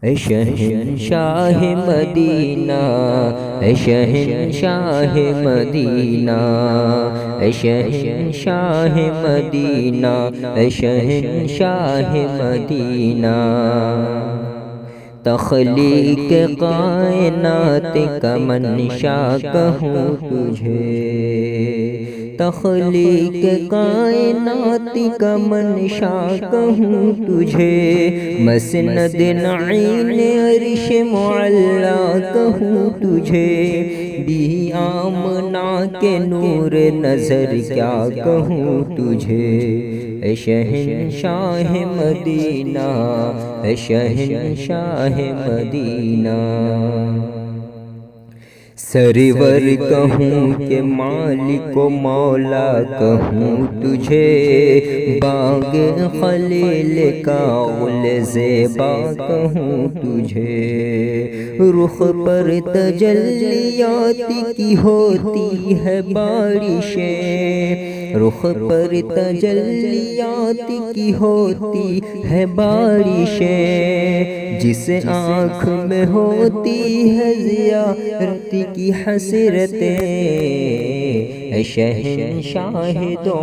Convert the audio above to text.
اے شہنشاہ مدینہ، اے شہنشاہ مدینہ، اے شہنشاہ مدینہ، اے شہنشاہ مدینہ۔ تخلیق کائنات کا منشا کہوں تجھے، تخلیق کائنات کا منشا کہوں تجھے، مسند نعیم عرش معلا کہوں تجھے، بی آمنہ کے نور نظر کیا کہوں تجھے۔ اے شہنشاہ مدینہ، اے شہنشاہ مدینہ۔ سرور کہوں کہ مالک و مولا کہوں تجھے، باغ خلیل کا گل زیبا کہوں تجھے، رخ پر تجلیات کی ہوتی ہے بارشیں، رخ پر تجلیات کی ہوتی ہے بارشیں، جس آنکھ میں ہوتی ہے زیارت کی حسرتیں، اے شہنشاہ دو